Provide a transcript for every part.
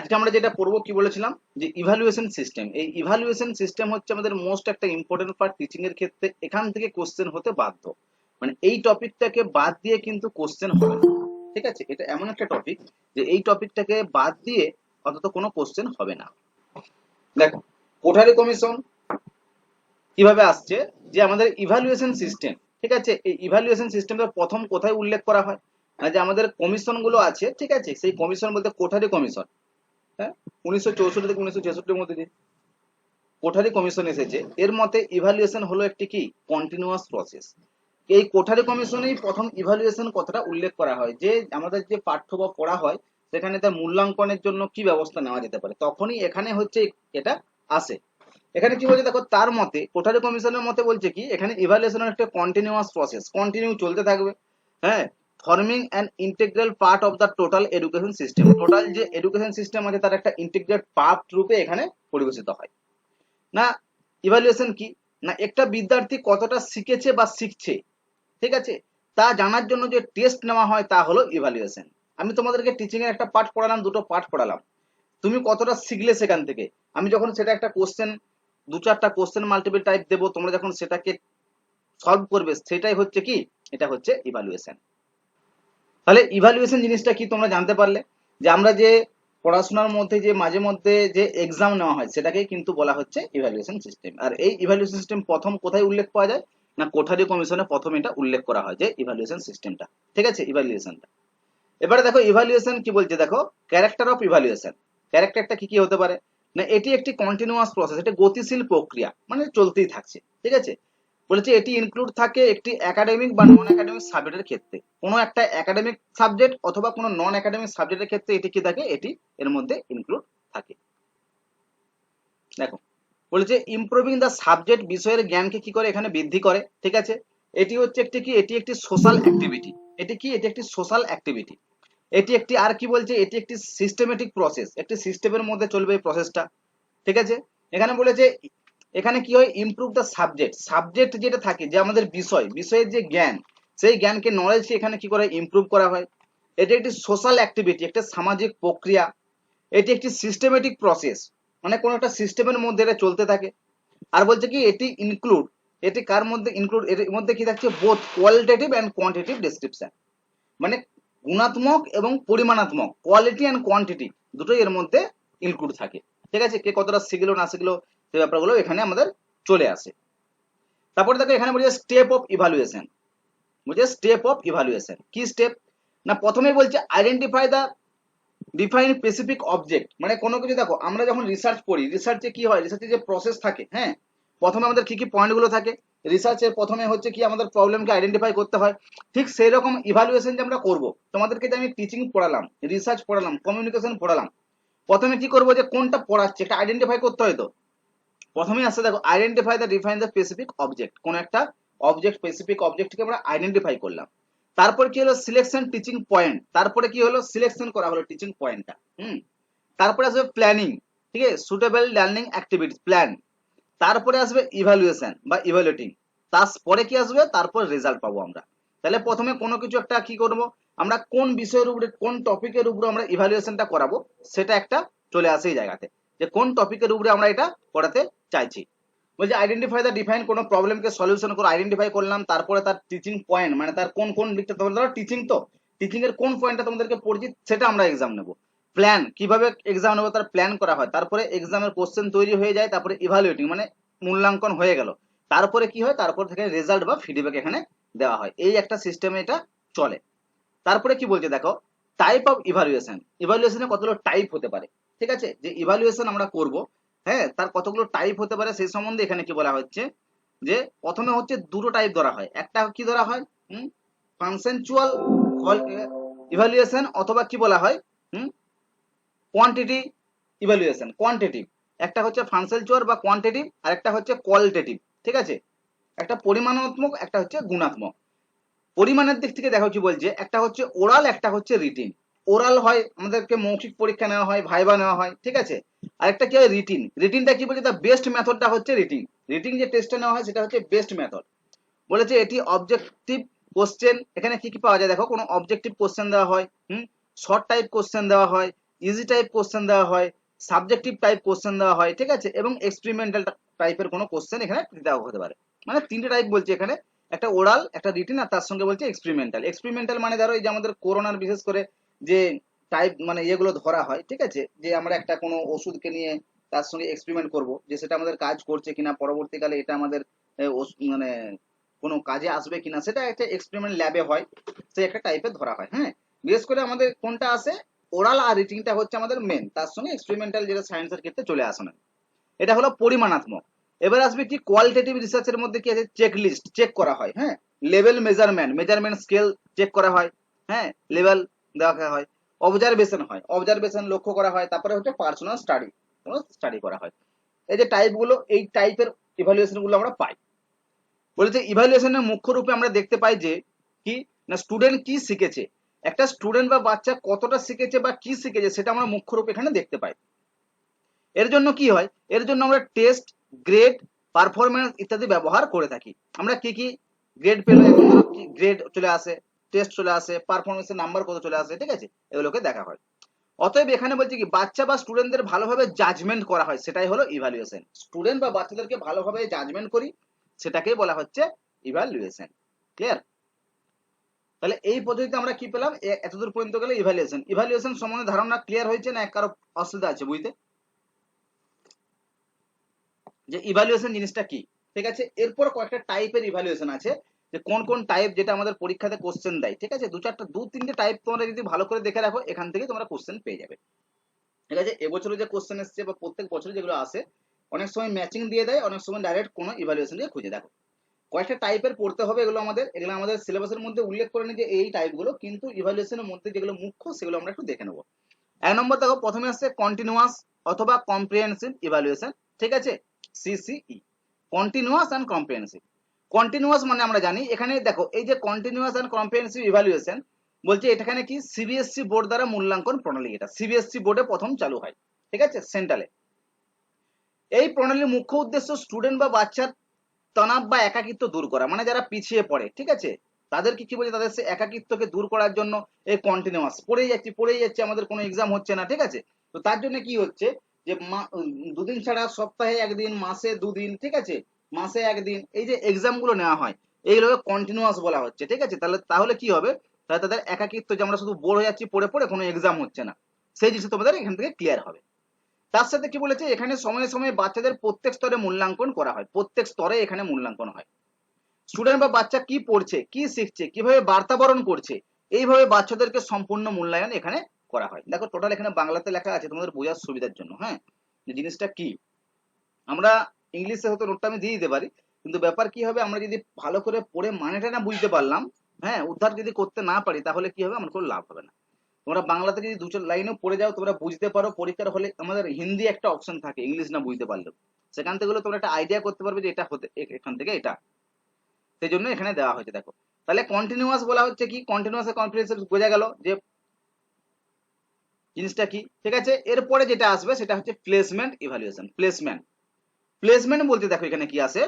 আজকে আমরা যেটা পড়বো কি বলেছিলাম যে ইভালুয়েশন সিস্টেম। এই ইভালুয়েশন সিস্টেম হচ্ছে আমাদের মোস্ট একটা ইম্পর্টেন্ট পার্ট টিচিং এর ক্ষেত্রে। এখান থেকে কোশ্চেন হতে বাধ্য, মানে এই টপিকটাকে বাদ দিয়ে কিন্তু কোশ্চেন হবে না। ঠিক আছে, এটা এমন একটা টপিক যে এই টপিকটাকে বাদ দিয়ে অন্তত কোনো কোশ্চেন হবে না। দেখো, কোঠারি কমিশন কিভাবে আসছে, যে আমাদের ইভালুয়েশন সিস্টেম। ঠিক আছে, এই ইভালুয়েশন সিস্টেমটা প্রথম কোথায় উল্লেখ করা হয় না, যে আমাদের কমিশন গুলো আছে, ঠিক আছে, সেই কমিশন বলতে কোঠারি কমিশন। হ্যাঁ, 1964 থেকে 1966 মধ্যে যে কোঠারি কমিশন এসেছে, এর মতে ইভালুয়েশন হলো একটি কি কন্টিনিউয়াস প্রসেস। এই কোঠারি কমিশনেই প্রথম ইভালুয়েশন কথাটা উল্লেখ করা হয়, যে আমাদের যে পাঠ্য বা পড়া হয় সেখানে তার মূল্যাঙ্কনের জন্য কি ব্যবস্থা নেওয়া যেতে পারে, তখনই এখানে হচ্ছে এটা আসে। এখানে কি বলছে দেখো, তার মতে কোঠারি কমিশনের মতে বলছে কি, এখানে ইভালুয়েশনের একটা কন্টিনিউয়াস প্রসেস, কন্টিনিউ চলতে থাকবে। হ্যাঁ, forming an integral part of the total education system. Total যে এডুকেশন সিস্টেম আছে তার একটা ইন্টিগ্রাল পার্ট রূপে এখানে পরিবেশিত হয়। না, ইভালুয়েশন কি না, একটা বিদ্যার্থী কতটা শিখেছে বা শিখছে, ঠিক আছে, তা জানার জন্য যে টেস্ট নেওয়া হয় তা হলো ইভালুয়েশন। আমি তোমাদেরকে টিচিং এর একটা পার্ট পড়ালাম, দুটো পার্ট পড়ালাম, তুমি কতটা শিখলে সেখান থেকে, আমি যখন সেটা একটা কোশ্চেন, দু চারটা কোশ্চেন মাল্টিপল টাইপ দেবো, তোমরা যখন সেটাকে সলভ করবে, সেটাই হচ্ছে কি, এটা হচ্ছে ইভালুয়েশন। তাহলে ইভালুয়েশন জিনিসটা কি তোমরা জানতে পারলে, যে আমরা যে পড়াশোনার মধ্যে যে মাঝে মধ্যে যে এক্সাম নেওয়া হয় সেটাকেই কিন্তু বলা হচ্ছে ইভালুয়েশন সিস্টেম। আর এই ইভালুয়েশন সিস্টেম প্রথম কোথায় উল্লেখ পাওয়া যায় না, কোঠারি কমিশনে প্রথম এটা উল্লেখ করা হয় যে ইভালুয়েশন সিস্টেমটা। ঠিক আছে, ইভালুয়েশনটা। এবারে দেখো ইভালুয়েশন কি বলছে, দেখো ক্যারেক্টার অফ ইভালুয়েশন। ক্যারেক্টারটা কি কি হতে পারে না, এটি একটি কন্টিনিউয়াস প্রসেস, এটা গতিশীল প্রক্রিয়া, মানে চলতেই থাকছে। ঠিক আছে, বলেছে এটি ইনক্লুড থাকে একটি একাডেমিক বা নন একাডেমিক সাবজেক্টের ক্ষেত্রে, কোনো একটা একাডেমিক সাবজেক্ট অথবা কোনো নন একাডেমিক সাবজেক্টের ক্ষেত্রে এটি কি থাকে, এটি এর মধ্যে ইনক্লুড থাকে। দেখো, বলেছে ইমপ্রুভিং দ্য সাবজেক্ট, বিষয়ের জ্ঞানকে কি করে এখানে বৃদ্ধি করে। ঠিক আছে, এটি হচ্ছে একটি কি, এটি একটি সোশ্যাল অ্যাক্টিভিটি। এটি কি, এটি একটি সোশ্যাল অ্যাক্টিভিটি। এটি একটি আর কি বলছে, এটি একটি সিস্টেমেটিক প্রসেস, একটি সিস্টেমের মধ্যে চলবে এই প্রসেসটা। ঠিক আছে, এখানে বলেছে এখানে কি হয়, ইমপ্রুভ দ্য সাবজেক্ট। সাবজেক্ট যেটা থাকে, যে আমাদের বিষয়, বিষয়ের যে জ্ঞান, সেই জ্ঞানকে নলেজকে এখানে কি করে ইমপ্রুভ করা হয়। এটি একটি সোশ্যাল অ্যাক্টিভিটি, একটা সামাজিক প্রক্রিয়া। এটি একটি সিস্টেমেটিক প্রসেস, মানে কোনো একটা সিস্টেমের মধ্যে এটা চলতে থাকে। আর বলছে কি এটি ইনক্লুড, এটি কার মধ্যে ইনক্লুড, এর মধ্যে কি থাকছে, both qualitative and quantitative description, মানে গুণাত্মক এবং পরিমাণাত্মক, কোয়ালিটি অ্যান্ড কোয়ান্টিটি দুটোই এর মধ্যে ইনক্লুড থাকে। ঠিক আছে, কে কতটা শিখলো না শিখলো সেই ব্যাপারগুলো এখানে আমাদের চলে আসে। তারপরে দেখো এখানে বলছে স্টেপ অফ ইভালুয়েশন। বলছে স্টেপ অফ ইভালুয়েশন কি স্টেপ না, প্রথমে বলছে আইডেন্টিফাই দা ডিফাইন স্পেসিফিক অবজেক্ট। মানে কোনো কিছু, দেখো আমরা যখন রিসার্চ করি, রিসার্চে কি হয়, রিসার্চে যে প্রসেস থাকে, হ্যাঁ, প্রথমে আমাদের কি কি পয়েন্টগুলো থাকে, রিসার্চের প্রথমে হচ্ছে কি আমাদের প্রবলেমকে আইডেন্টিফাই করতে হয়। ঠিক সেই রকম ইভালুয়েশন যে আমরা করব, তোমাদেরকে যে আমি টিচিং পড়ালাম, রিসার্চ পড়ালাম, কমিউনিকেশন পড়ালাম, প্রথমে কি করবো, যে কোনটা পড়াচ্ছে এটা আইডেন্টিফাই করতে হয়। তো প্রথমেই আসছে দেখো identify the define the specific object, কোন একটা অবজেক্ট, স্পেসিফিক অবজেক্টকে আমরা আইডেন্টিফাই করলাম। তারপর কি হলো, সিলেকশন টিচিং পয়েন্ট, তারপরে কি হলো, সিলেকশন করা হলো টিচিং পয়েন্টটা। তারপরে আসবে প্ল্যানিং, ঠিক আছে, সুটেবল লার্নিং অ্যাক্টিভিটিস প্ল্যান। তারপরে আসবে ইভালুয়েশন বা ইভালুয়েটিং। তারপরে কি আসবে, তারপর রেজাল্ট পাবো আমরা। তাহলে প্রথমে কোনো কিছু একটা কি করব, আমরা কোন বিষয়ের উপরে, কোন টপিকের উপরে আমরা ইভালুয়েশনটা করাবো, সেটা একটা চলে আসে এই জায়গাতে, যে কোন টপিকের উপরে আমরা এটা করাতে চাইছি। বলছে আইডেন্টিফাই দা ডিফাইন, কোনো প্রবলেমকে সলিউশন করে আইডেন্টিফাই করলাম, তারপরে তার টিচিং পয়েন্ট, মানে তার কোন কোন দিকটা, তোমাদের টিচিং তো টিচিং এর কোন পয়েন্টটা তোমাদেরকে পড়ছি সেটা আমরা এক্সাম নেব। প্ল্যান, কিভাবে এক্সাম নেবো তার প্ল্যান করা হয়। তারপরে এক্সামের কোশ্চেন তৈরি হয়ে যায়, তারপরে ইভালুয়েটিং মানে মূল্যাঙ্কন হয়ে গেল। তারপরে কি হয়, তারপর থেকে রেজাল্ট বা ফিডব্যাক এখানে দেওয়া হয়। এই একটা সিস্টেমে এটা চলে। তারপরে কি বলছে দেখো, টাইপ অফ ইভালুয়েশন। ইভালুয়েশনে কতগুলো টাইপ হতে পারে। ঠিক আছে, যে ইভালুয়েশন আমরা করব, হ্যাঁ, তার কতগুলো টাইপ হতে পারে সেই সম্বন্ধে এখানে কি বলা হচ্ছে, যে প্রথমে হচ্ছে দুটো টাইপ ধরা হয়। একটা কি ধরা হয়, কনসেনচুয়াল ইভালুয়েশন, অথবা কি বলা হয়, কোয়ান্টিটি ইভালুয়েশন, কোয়ান্টিটিভ। একটা হচ্ছে ফাংশনাল বা কোয়ান্টিটিভ, আর একটা হচ্ছে কোয়ালিটেটিভ। ঠিক আছে, একটা পরিমাণাত্মক, একটা হচ্ছে গুণাত্মক। পরিমাণের দিক থেকে দেখো কি বলছে, একটা হচ্ছে ওরাল, একটা হচ্ছে রিটিন। ওরাল হয় আমাদেরকে মৌখিক পরীক্ষা নেওয়া হয়, ভাইবা নেওয়া হয়। ঠিক আছে, আর একটা কি হয় রিটিন। রিটিনটা কি বলছে, দ্য বেস্ট মেথডটা হচ্ছে রিটিন। রিটিন যে টেস্টটা নেওয়া হয় সেটা হচ্ছে বেস্ট মেথড। বলেছে এটি অবজেক্টিভ কোশ্চেন। এখানে কি কি পাওয়া যায় দেখো, কোনো অবজেক্টিভ কোশ্চেন দেওয়া হয়, শর্ট টাইপ কোশ্চেন দেওয়া হয়, ইজি টাইপ কোশ্চেন দেওয়া হয়, সাবজেক্টিভ টাইপ কোশ্চেন দেওয়া হয়, ঠিক আছে, এবং এক্সপেরিমেন্টাল টাইপের কোনো কোশ্চেন এখানে দেওয়া হতে পারে। মানে তিনটে টাইপ বলছে এখানে, একটা ওরাল, একটা রিটেন, আর তার সঙ্গে বলছে এক্সপেরিমেন্টাল। এক্সপেরিমেন্টাল মানে ধরো এই যে আমাদের করোনার বিশেষ করে যে টাইপ মানে এগুলো ধরা হয়, ঠিক আছে, যে আমরা একটা কোনো ওষুধকে নিয়ে তার সঙ্গে এক্সপেরিমেন্ট করব, যে সেটা আমাদের কাজ করছে কিনা, পরবর্তীকালে এটা আমাদের মানে কোনো কাজে আসবে কিনা, সেটা একটা এক্সপেরিমেন্ট ল্যাবে হয়, সেই একটা টাইপের ধরা হয়। হ্যাঁ, বিশেষ করে আমাদের কোনটা আসে, ওরাল আর রিটিংটা হচ্ছে আমাদের মেন, তার সঙ্গে এক্সপেরিমেন্টাল যেটা সায়েন্সের ক্ষেত্রে চলে আসে না। এটা হলো পরিমাণাত্মক। এবার আসবে কি কোয়ালিটেটিভ রিসার্চের মধ্যে কি আছে, চেক লিস্ট চেক করা হয়। হ্যাঁ, level measurement, measurement scale check করা হয়। হ্যাঁ, লেভেল দেখা হয়। অবজারভেশন হয়, অবজারভেশন লক্ষ্য করা হয়। তারপরে হচ্ছে পার্সোনাল স্টাডি, স্টাডি করা হয়। এই যে টাইপ গুলো, এই টাইপের ইভালুয়েশন গুলো আমরা পাই। বলেছে ইভালুয়েশনের মুখ্য রূপে আমরা দেখতে পাই যে কি না, স্টুডেন্ট কি শিখেছে, একটা স্টুডেন্ট বা বাচ্চা কতটা শিখেছে বা কি শিখেছে সেটা আমরা মুখ্য রূপে এখানে দেখতে পাই। এর জন্য কি হয়, এর জন্য আমরা টেস্ট, গ্রেড, পারফরম্যান্স ইত্যাদি ব্যবহার করে থাকি। আমরা কি কি গ্রেড পেলে, এখন ধরো কি গ্রেড চলে আসে, টেস্ট চলে আসে, পারফরমেন্সের নাম্বার কত চলে আসে, ঠিক আছে, এগুলোকে দেখা হয়। অতএব এখানে বলছে কি, বাচ্চা বা স্টুডেন্টদের ভালোভাবে জাজমেন্ট করা হয়, সেটাই হলো ইভালুয়েশন। স্টুডেন্ট বা বাচ্চাদেরকে ভালোভাবে জাজমেন্ট করি, সেটাকেই বলা হচ্ছে ইভালুয়েশন। ক্লিয়ার? তাহলে এই পদ্ধতিতে আমরা কি পেলাম, এতদূর পর্যন্ত গেলে ইভালুয়েশন। ইভালুয়েশন সম্বন্ধে ধারণা ক্লিয়ার হয়েছে না, কারো অসুবিধা আছে বুঝতে, যে ইভালুয়েশন জিনিসটা কি? ঠিক আছে, এরপর কয়েকটা টাইপের ইভালুয়েশন আছে, যে কোন কোন টাইপ যেটা আমাদের পরীক্ষাতে কোশ্চেন দেয়। ঠিক আছে, দু তিনটে টাইপ তোমরা যদি ভালো করে দেখে রাখো, এখান থেকে তোমরা কোশ্চেন পেয়ে যাবে। ঠিক আছে, এবছরে যে কোশ্চেন এসছে বা প্রত্যেক বছরে যেগুলো আসে, অনেক সময় ম্যাচিং দিয়ে দেয়, অনেক সময় ডাইরেক্ট কোনো ইভালুয়েশন দিয়ে খুঁজে দেখো। কয়েকটা টাইপের পড়তে হবে, এগুলো আমাদের সিলেবাসের মধ্যে উল্লেখ করে নি যে এই টাইপগুলো, কিন্তু ইভালুয়েশনের মধ্যে যেগুলো মুখ্য সেগুলো আমরা একটু দেখে নেবো। এক নম্বর দেখো, প্রথমে আসছে কন্টিনিউয়াস অথবা কম্প্রিহেনসিভ ইভালুয়েশন। ঠিক আছে, CCE, continuous and comprehensive. Continuous মানে আমরা জানি, এখানে দেখো এই যে কন্টিনিউয়াস এন্ড কম্প্রিহেনসিভ ইভালুয়েশন বলছে, এখানে কি সিবিএসসি বোর্ড দ্বারা মূল্যাঙ্কন প্রণালী, এটা সিবিএসসি বোর্ডে প্রথম চালু হয়। ঠিক আছে, সেন্ট্রালে। এই প্রণালীর মুখ্য উদ্দেশ্য স্টুডেন্ট বা বাচ্চার তনাব বা একাকিত্ব দূর করা, মানে যারা পিছিয়ে পড়ে, ঠিক আছে, তাদেরকে কি বলছে, তাদের সে একাকিত্বকে দূর করার জন্য এই কন্টিনিউয়াস পড়েই যাচ্ছে, আমাদের কোনো এক্সাম হচ্ছে না, ঠিক আছে, তো তার জন্য কি হচ্ছে, যে দুদিন ছাড়া সপ্তাহে একদিন, মাসে দুদিন, ঠিক আছে, মাসে একদিন, এই যে এক্সাম গুলো নেওয়া হয়, এইগুলোকে কন্টিনিউয়াস বলা হচ্ছে। ঠিক আছে, তাহলে কি হবে, তাহলে তাদের একাকিত্ব, যে আমরা শুধু বোর হয়ে যাচ্ছি পড়ে পড়ে, কোনো এক্সাম হচ্ছে না, সেই জিনিসটা তোমাদের এখান থেকে ক্লিয়ার হবে। তার সাথে কি বলেছে, এখানে সময়ে সময়ে বাচ্চাদের প্রত্যেক স্তরে মূল্যাঙ্কন করা হয়, প্রত্যেক স্তরে এখানে মূল্যাঙ্কন হয়। স্টুডেন্ট বা বাচ্চা কি পড়ছে, কি শিখছে, কিভাবে বার্তাবরণ করছে, এইভাবে বাচ্চাদেরকে সম্পূর্ণ মূল্যায়ন এখানে করা হয়। দেখো টোটাল এখানে বাংলাতে লেখা আছে তোমাদের বোঝার সুবিধার জন্য। হ্যাঁ, যে জিনিসটা কি, আমরা ইংলিশে হয়তো নোটটা আমি দিয়ে দিতে পারি, কিন্তু ব্যাপার কি হবে, আমরা যদি ভালো করে পড়ে মানেটা না বুঝতে পারলাম, হ্যাঁ, উদ্ধার যদি করতে না পারি, তাহলে কি হবে, আমার কোনো লাভ হবে না। তোমরা বাংলাতে যদি দু চার লাইনও পড়ে যাও, তোমরা বুঝতে পারো, পরীক্ষার হলে আমাদের হিন্দি একটা অপশন থাকে, ইংলিশ না বুঝতে পারলেও সেখান থেকে তোমরা একটা আইডিয়া করতে পারবে যে এটা হতে, এখান থেকে এটা, সেই জন্য এখানে দেওয়া হয়েছে। দেখো, তাহলে কন্টিনিউয়াস বলা হচ্ছে কি, কন্টিনিউয়াস কম্প্রিহেনসিভ বোঝা গেল যে জিনিসটা কি। ঠিক আছে, এরপরে যেটা আসবে সেটা হচ্ছে প্লেসমেন্ট ইভালুয়েশন। প্লেসমেন্ট, প্লেসমেন্ট বলতে দেখো এখানে কি আসে,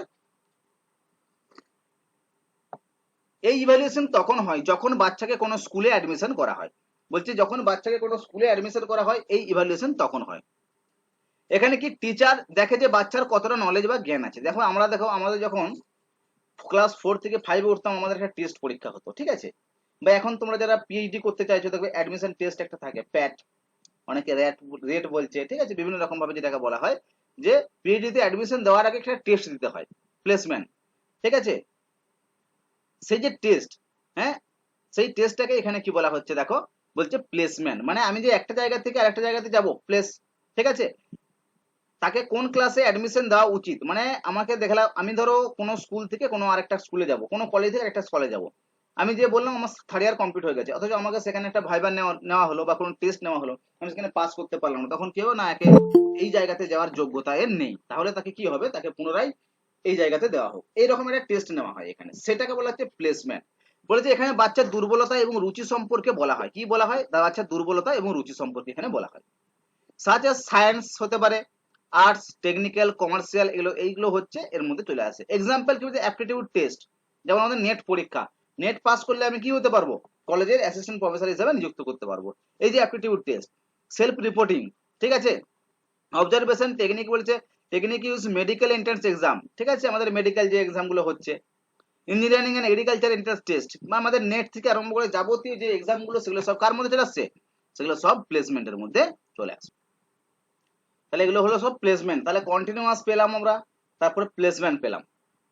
এই ইভালুয়েশন তখন হয় যখন বাচ্চাকে কোনো স্কুলে অ্যাডমিশন করা হয়। বলছি যখন বাচ্চাকে কোনো স্কুলে অ্যাডমিশন করা হয়, এই ইভালুয়েশন তখন হয়। এখানে কি টিচার দেখে যে বাচ্চার কতটা নলেজ বা জ্ঞান আছে। দেখো আমাদের যখন ক্লাস 4 থেকে 5 উঠতাম, আমাদের একটা টেস্ট পরীক্ষা হতো, ঠিক আছে, বা এখন তোমরা যারা পিএইচডি করতে চাইছো, দেখবে অ্যাডমিশন টেস্ট একটা থাকে, প্যাট, অনেকে রেট বলছে, ঠিক আছে, বিভিন্ন রকম ভাবে যেটাকে বলা হয়, যে পিএইচডি তে অ্যাডমিশন দেওয়ার আগে একটা টেস্ট দিতে হয়, প্লেসমেন্ট। ঠিক আছে, সেই যে টেস্ট, হ্যাঁ, সেই টেস্টটাকে এখানে কি বলা হচ্ছে দেখো, বলছে প্লেসমেন্ট। মানে আমি যে একটা জায়গা থেকে আরেকটা জায়গাতে যাব, প্লেস, ঠিক আছে, তাকে কোন ক্লাসে অ্যাডমিশন দেওয়া উচিত, মানে আমাকে দেখলাম, আমি ধরো কোনো স্কুল থেকে কোনো আরেকটা স্কুলে যাব, কোনো কলেজ থেকে আরেকটা কলেজে যাব, আমি যে বললাম আমার 3rd ইয়ার কমপ্লিট হয়ে গেছে, অথচ আমাকে সেখানে একটা ভাইবা নেওয়া হলো বা কোনো টেস্ট নেওয়া হলো, আমি সেখানে পাস করতে পারলাম না, তখন কি হবে না, একে এই জায়গাতে যাওয়ার যোগ্যতা এর নেই, তাহলে তাকে কি হবে, তাকে পুনরায় এই জায়গাতে দেওয়া হোক, এইরকম একটা টেস্ট নেওয়া হয় এখানে, সেটাকে বলা হচ্ছে প্লেসমেন্ট। বলেছে এখানে বাচ্চার দুর্বলতা এবং রুচি সম্পর্কে বলা হয়, কি বলা হয়, বাচ্চার দুর্বলতা এবং রুচি সম্পর্কে এখানে বলা হয়। সাচ এস সায়েন্স হতে পারে, আর্টস, টেকনিক্যাল, কমার্শিয়াল, এইগুলো হচ্ছে এর মধ্যে চলে আসে। এক্সাম্পল কি বলছে, অ্যাপটিটিউড টেস্ট, যেমন আমাদের নেট পরীক্ষা, নেট পাস করলে আমি কি হতে পারবো, কলেজের অ্যাসিস্ট্যান্ট প্রফেসর হিসেবে নিযুক্ত করতে পারবো, এই যে অ্যাপটিটিউড টেস্ট। সেলফ রিপোর্টিং, ঠিক আছে। অবজারভেশন টেকনিক বলছে technique use medical entrance exam, ঠিক আছে, আমাদের মেডিকেল যে এক্সাম গুলো হচ্ছে, engineering and agriculture entrance test বা আমাদের নেট থেকে আরম্ভ করে যাবতীয় যে এক্সাম গুলো সেগুলো সব কার মধ্যে চলে আসছে, সেগুলো সব প্লেসমেন্টের মধ্যে চলে আসবে। তাহলে এগুলো হলো সব প্লেসমেন্ট। তাহলে কন্টিনিউয়াস পেলাম আমরা, তারপরে প্লেসমেন্ট পেলাম।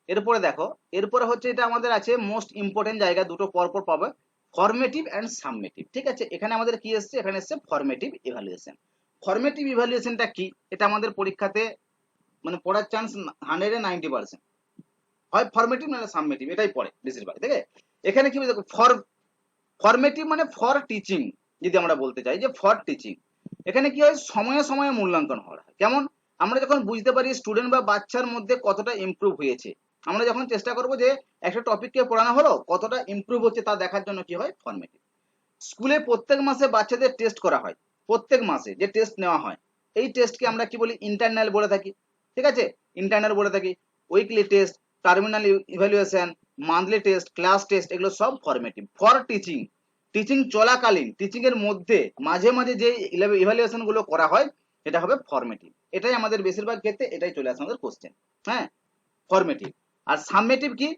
এরপরে দেখো, এরপরে হচ্ছে এটা আমাদের আছে মোস্ট ইম্পর্টেন্ট জায়গা, দুটো পরপর পাবে, ফরমেটিভ এন্ড সাবমেটিভ, ঠিক আছে। এখানে আমাদের কি এসছে, এখানে এসছে ফরমেটিভ ইভালুয়েশন। ফরমেটিভ ইভালুয়েশনটা কি, এটা আমাদের পরীক্ষাতে মানে পড়ার চান্স 190%, হয় ফরমেটিভ নাহলে সাবমেটিভ, এটাই পড়ে বেশিরভাগ, ঠিক আছে। এখানে কি দেখো, ফরমেটিভ মানে ফর টিচিং, যদি আমরা বলতে চাই যে ফর টিচিং, এখানে কি হয়, সময়ে সময়ে মূল্যাঙ্কন হয়। কেমন, আমরা যখন বুঝতে পারি স্টুডেন্ট বা বাচ্চার মধ্যে কতটা ইমপ্রুভ হয়েছে, আমরা যখন চেষ্টা করব যে একটা টপিককে পড়ানো হলো কতটা ইমপ্রুভ হচ্ছে তা দেখার জন্য কি হয়, ফরমেটিভ। স্কুলে প্রত্যেক মাসে বাচ্চাদের টেস্ট করা হয়, প্রত্যেক মাসে যে টেস্ট নেওয়া হয়, এই টেস্টকে আমরা কি বলি, ইন্টারনাল বলে থাকি, ঠিক আছে, ইন্টারনাল বলে থাকি। Weekly test, terminal evaluation, monthly test, class test, এগুলো সব ফরমেটিভ। ফর টিচিং, টিচিং চলাকালীন, টিচিং এর মধ্যে মাঝে মাঝে যে ইভ্যালুয়েশন গুলো করা হয় এটা হবে ফরমেটিভ। এটাই আমাদের বেশিরভাগ ক্ষেত্রে এটাই চলে আসে আমাদের কোশ্চেন, হ্যাঁ, ফরমেটিভ। আর সাবমেটিভ কি,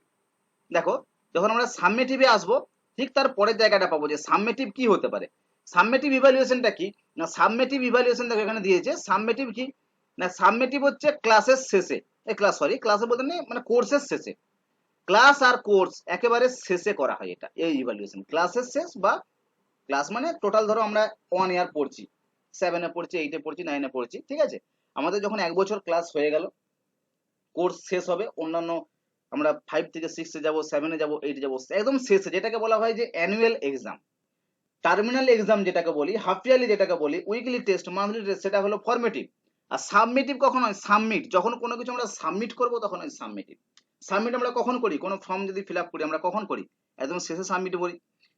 দেখো যখন আমরা সাবমেটিভে আসবো ঠিক তার পরের জায়গাটা পাবো যে সাবমেটিভ কি হতে পারে। সাবমেটিভ ইভ্যালুয়েশনটা কি না, সাবমেটিভ ইভ্যালুয়েশন দেখো এখানে দিয়েছে, সাবমেটিভ কি না, সাবমেটিভ হচ্ছে ক্লাসের শেষে, ক্লাসে বলতে নেই মানে কোর্সের শেষে, ক্লাস আর কোর্স একেবারে শেষে করা হয় এটা, এই ইভ্যালুয়েশন ক্লাসের শেষ বা ক্লাস মানে টোটাল ধরো আমরা 1 ইয়ার পড়ছি, 7-এ পড়ছি, 8-এ পড়ছি, 9-এ পড়ছি, ঠিক আছে, আমাদের যখন 1 বছর ক্লাস হয়ে গেল, কোর্স শেষ হবে, অন্যান্য আমরা 5 থেকে 6-এ যাবো, 7-এ যাবো, 8-এ যাবো, একদম শেষে যেটাকে বলা হয় যে অ্যানুয়াল এক্সাম, টার্মিনাল এক্সাম যেটাকে বলি, হাফ ইয়ারলি যেটাকে বলি, উইকলি টেস্ট, মান্থলি টেস্ট, সেটা হলো ফরমেটিভ। আর সাবমিটিভ কখন হয়, সাবমিট, যখন কোনো কিছু আমরা সাবমিট করব তখন হয় সাবমিটিভ। সাবমিট আমরা কখন করি, কোনো ফর্ম যদি ফিল আপ করি আমরা কখন করি, একদম শেষে সাবমিট করি।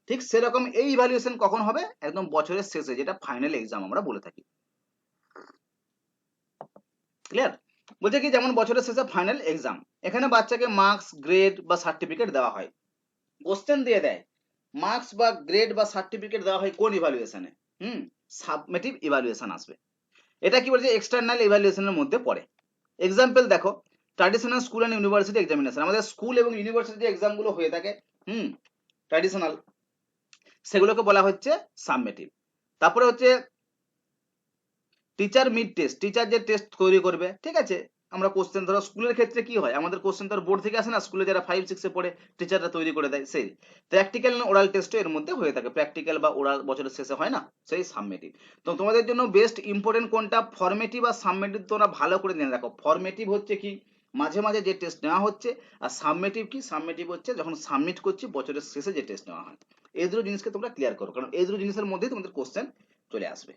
ঠিক সেরকম এই ইভ্যালুয়েশন কখন হবে, একদম বছরের শেষে, যেটা ফাইনাল এক্সাম আমরা বলে থাকি। ক্লিয়ার, বলছে কি যেমন বছরের শেষে ফাইনাল এক্সাম, এখানে বাচ্চাকে মার্কস, গ্রেড বা সার্টিফিকেট দেওয়া হয়, কোশ্চেন দিয়ে দেয়, মার্কস বা গ্রেড বা সার্টিফিকেট দেওয়া হয় কোন ইভ্যালুয়েশনে, সাবমেটিভ ইভ্যালুয়েশন আসবে। এটা কি বলছে, এক্সটার্নাল ইভ্যালুয়েশনের মধ্যে পড়ে। এক্সাম্পল দেখো, traditional school and university examination, আমাদের স্কুল এবং ইউনিভার্সিটি এক্সাম গুলো হয়ে থাকে, ট্র্যাডিশনাল, সেগুলোকে বলা হচ্ছে সাবমেটিভ। তারপরে হচ্ছে টিচার মিড টেস্ট, টিচার যে টেস্ট তৈরি করবে, ঠিক আছে, আমরা কোশ্চেন ধরো স্কুলের ক্ষেত্রে কি হয়, আমাদের কোশ্চেন তো বোর্ড থেকে আসে না, স্কুলে যারা 5-6-এ পড়ে টিচাররা তৈরি করে দেয়, সেই প্র্যাকটিক্যাল না ওরাল টেস্টও এর মধ্যে হয়ে থাকে, প্র্যাকটিক্যাল বা ওরাল বছরের শেষে হয় না, সেই সাবমেটিভ। তো তোমাদের জন্য বেস্ট ইম্পর্টেন্ট কোনটা, ফরমেটিভ আর সাবমেটিভ, তোমরা ভালো করে জেনে রাখো। ফরমেটিভ হচ্ছে কি, মাঝে মাঝে যে টেস্ট নেওয়া হচ্ছে, আর সাবমেটিভ কি, সাবমেটিভ হচ্ছে যখন সাবমিট করছি বছরের শেষে যে টেস্ট নেওয়া হয়। এই দুটো জিনিসকে তোমরা ক্লিয়ার করো, কারণ এই দুটো জিনিসের মধ্যেই তোমাদের কোশ্চেন চলে আসবে।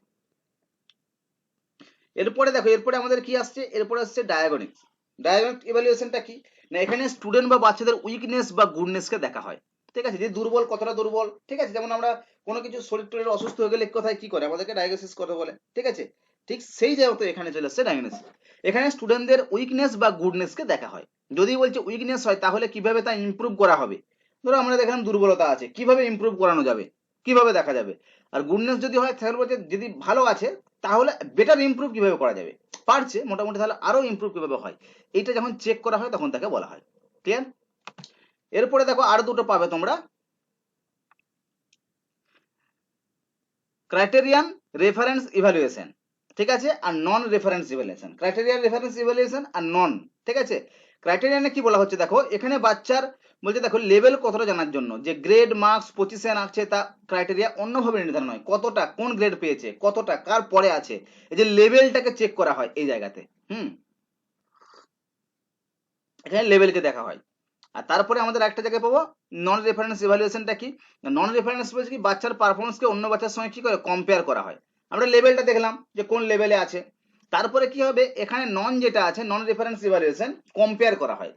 এরপরে দেখো, এরপরে আমাদের কি আসছে, এরপরে আসছে ডায়াগনিক্স। ডায়াগনিক ইভ্যালুয়েশনটা কি না, এখানে স্টুডেন্ট বা বাচ্চাদের উইকনেস বা গুডনেসকে দেখা হয়, ঠিক আছে, যে দুর্বল কতটা দুর্বল, ঠিক আছে, যেমন আমরা কোনো কিছু শরীর টরীর অসুস্থ হয়ে গেলে কোথায় কি করে, আমাদেরকে ডায়াগনোসিস করতে বলে, ঠিক আছে, ঠিক সেই জায়গা তো এখানে চলে আসছে ডায়াগনোসিস। এখানে স্টুডেন্টদের উইকনেস বা গুডনেসকে দেখা হয়। যদি বলছে উইকনেস হয় তাহলে কিভাবে তা ইমপ্রুভ করা হবে, ধরো আমরা দেখলাম দুর্বলতা আছে, কিভাবে ইমপ্রুভ করানো যাবে, কিভাবে দেখা যাবে। আর গুডনেস যদি হয় তাহলে বলছে যদি ভালো আছে তাহলে বেটার ইমপ্রুভ কিভাবে করা যাবে, পারছে মোটামুটি, তাহলে আরো ইমপ্রুভ কিভাবে হয়, এইটা যখন চেক করা হয় তখন তাকে বলা হয়। ক্লিয়ার, এরপরে দেখো আর দুটো পাবে তোমরা, ক্রাইটেরিয়ান রেফারেন্স ইভ্যালুয়েশন, ঠিক আছে, আর non reference evaluation. Criterion reference evaluation আর নন, ঠিক আছে। ক্রাইটেরিয়ানে কি বলা হচ্ছে, দেখো এখানে বাচ্চার বলছে দেখো লেভেল কতটা জানার জন্য, যে গ্রেড মার্কস পজিশন আছে তা ক্রাইটেরিয়া অন্যভাবে নির্ধারণ হয়, কতটা কোন গ্রেড পেয়েছে, কতটা কার পরে আছে, এই যে লেভেলটাকে চেক করা হয় এই জায়গাতে, এখানে লেভেলকে দেখা হয়। আর তারপরে আমাদের একটা জায়গায় পাবো নন রেফারেন্স ইভ্যালুয়েশনটা কি, নন রেফারেন্স বলছে কি বাচ্চার পারফরমেন্সকে অন্য বাচ্চার সঙ্গে কি করে কম্পেয়ার করা হয়, আমরা লেভেলটা দেখলাম যে কোন লেভেলে আছে, তারপরে কি হবে এখানে নন যেটা আছে নন রেফারেন্স ইভ্যালুয়েশন, কম্পেয়ার করা হয়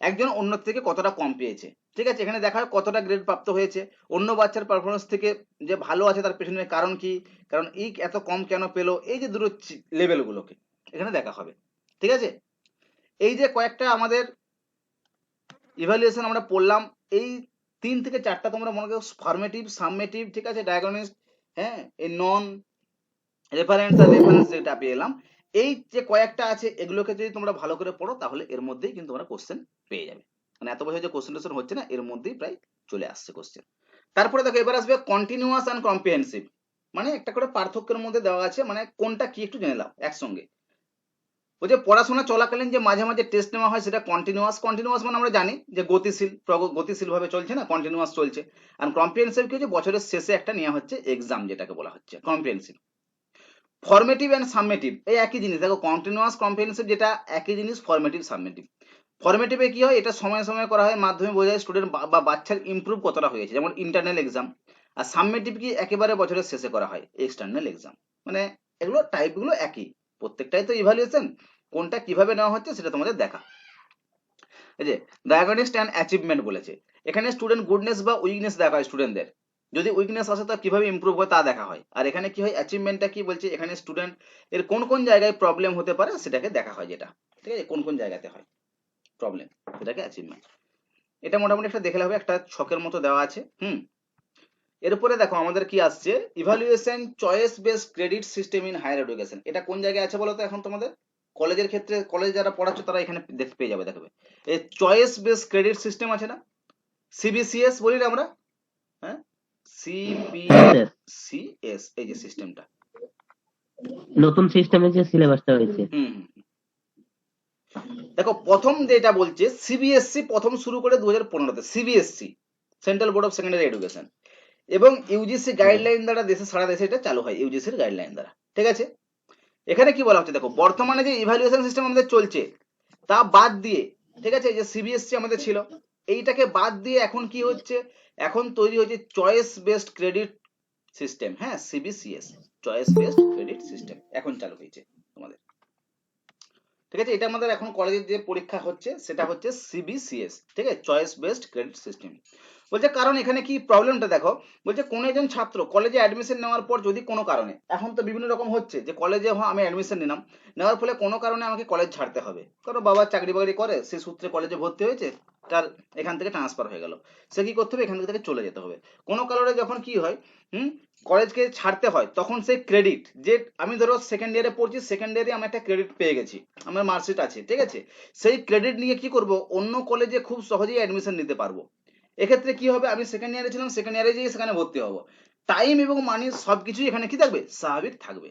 একজন অন্য থেকে কতটা কম পেয়েছে, ঠিক আছে, এখানে দেখা হয় কতটা গ্রেড প্রাপ্ত হয়েছে, অন্য বাচ্চার পারফরমেন্স থেকে যে ভালো আছে তার পেছনে কারণ কি, কারণ এই এত কম কেন পেলো, এই যে দুটো লেভেলগুলোকে এখানে দেখা হবে, ঠিক আছে। এই যে কয়েকটা আমাদের ইভ্যালুয়েশন আমরা পড়লাম, এই 3 থেকে 4টা তোমরা মনে করো ফরমেটিভ, সাবমেটিভ, ঠিক আছে, ডায়াগনিস্ট, হ্যাঁ, এই নন, রেফারেন্স আর রেফারেন্স যেটা পেলাম, এই যে কয়েকটা আছে এগুলোকে যদি তোমরা ভালো করে পড়ো তাহলে এর মধ্যেই কিন্তু তোমরা কোশ্চেন পেয়ে যাবে। মানে এত বছর যে কোশ্চেন টোশ্চেন হচ্ছে না, এর মধ্যেই প্রায় চলে আসছে কোশ্চেন। তারপরে দেখো এবার আসবে কন্টিনিউয়াস অ্যান্ড কম্প্রিহেনসিভ, মানে একটা করে পার্থক্যের মধ্যে দেওয়া আছে, মানে কোনটা কি একটু জেনে নাও একসঙ্গে। ওই যে পড়াশোনা চলাকালীন যে মাঝে মাঝে টেস্ট নেওয়া হয় সেটা কন্টিনিউয়াস, কন্টিনিউয়াস মানে আমরা জানি যে গতিশীল গতিশীল ভাবে চলছে না, কন্টিনিউয়াস চলছে। আর কম্প্রিহেনসিভ কি হচ্ছে, বছরের শেষে একটা নেওয়া হচ্ছে এক্সাম, যেটাকে বলা হচ্ছে কম্প্রিহেনসিভ। ফর্মেটিভ এন্ড সাবমেটিভ এই একই জিনিস, দেখো কন্টিনিউয়াস কম্প্রিহেনসিভ যেটা একই জিনিস, ফর্মেটিভ সাবমেটিভ। ফর্মেটিভে কি হয়, এটা সময় সময় করা হয়, মাধ্যমে বোঝা যায় স্টুডেন্ট বা বাচ্চার ইমপ্রুভ কতটা হয়েছে, যেমন ইন্টারনাল এক্সাম। আর সাবমেটিভ কি একেবারে বছরের শেষে করা হয়, এক্সটার্নাল এক্সাম। মানে এগুলো টাইপগুলো একই, প্রত্যেকটাই তো ইভালুয়েশন, কোনটা কিভাবে নেওয়া হচ্ছে সেটা তোমাদের দেখা। এই যে ডায়াগনস্ট অ্যান্ড অ্যাচিভমেন্ট বলেছে, এখানে স্টুডেন্ট গুডনেস বা উইকনেস দেখা হয় স্টুডেন্টদের, যদি উইকনেস আসে তা কিভাবে ইমপ্রুভ হয় তা দেখা হয়। আর এখানে কি হয়, অ্যাচিভমেন্টটা কি বলছে, এখানে স্টুডেন্ট এর কোন কোন জায়গায় প্রবলেম হতে পারে সেটাকে দেখা হয়, যেটা ঠিক আছে কোন কোন জায়গাতে হয় প্রবলেম, সেটাকে অ্যাচিভমেন্ট। এটা মোটামুটি একটা দেখলে হবে, একটা ছকের মতো দেওয়া আছে। এরপরে দেখো আমাদের কি আসছে, evaluation choice based credit system in higher education. এটা কোন জায়গায় আছে বলো তো এখন তোমাদের? কলেজের ক্ষেত্রে, কলেজ যারা পড়াচ্ছ তারা এখানে দেখতে পেয়ে যাবে, দেখবে এই চয়েস বেসড ক্রেডিট সিস্টেম আছে না, সিবিসিএস বলি না আমরা, হ্যাঁ হ্যাঁ স্যার, সিবিসিএস, এই যে সিস্টেমটা। নতুন সিস্টেমে যে সিলেবাসটা হয়েছে। হুম হুম। দেখো প্রথম যেটা বলছে সিবিএসসি প্রথম শুরু করে 2015-তে, CBSE central board of secondary education, এবং ইউজিসি হ্যাঁ গাইডলাইন দ্বারা দেশে সারা দেশে এটা চালু হয়, ইউজিসির গাইডলাইন দ্বারা, ঠিক আছে। এখানে কি বলা হচ্ছে, দেখো বর্তমানে যে ইভালুয়েশন সিস্টেম আমাদের চলছে তা বাদ দিয়ে, ঠিক আছে, এই যে সিবিএসসি আমাদের ছিল, এইটাকে বাদ দিয়ে এখন কি হচ্ছে, এখন তৈরি হচ্ছে চয়েস বেসড ক্রেডিট সিস্টেম, হ্যাঁ CBCS, choice based credit system এখন চালু হয়েছে তোমাদের, ঠিক আছে। এটা আমাদের এখন কলেজের যে পরীক্ষা হচ্ছে সেটা হচ্ছে সিবিসিএস, ঠিক আছে, চয়েস বেসড ক্রেডিট সিস্টেম। বলছে কারণ এখানে কি প্রবলেমটা দেখো, বলছে কোন একজন ছাত্র কলেজে অ্যাডমিশন নেওয়ার পর যদি কোনো কারণে, এখন তো বিভিন্ন রকম হচ্ছে যে কলেজে আমি অ্যাডমিশন নিলাম, নেওয়ার ফলে কোনো কারণে আমাকে কলেজ ছাড়তে হবে, কারণ বাবা চাকরি বাকরি করে সে সূত্রে কলেজে ভর্তি হয়েছে, তার এখান থেকে ট্রান্সফার হয়ে গেল, সে কি করতে হবে, এখান থেকে চলে যেতে হবে। কোনো কারণে যখন কি হয়, হুম, কলেজকে ছাড়তে হয়, তখন সেই ক্রেডিট, যে আমি ধরো সেকেন্ড ইয়ারে পড়ছি, সেকেন্ড ইয়ারে আমি একটা ক্রেডিট পেয়ে গেছি, আমার মার্কশিট আছে, ঠিক আছে, সেই ক্রেডিট নিয়ে কি করব, অন্য কলেজে খুব সহজেই অ্যাডমিশন নিতে পারবো। এক্ষেত্রে কি হবে, আমি সেকেন্ড ইয়ারে ছিলাম, সেকেন্ড ইয়ারে যেয়ে সেখানে ভর্তি হবো, টাইম এবং মানি সবকিছুই এখানে কি থাকবে, স্বাভাবিক থাকবে।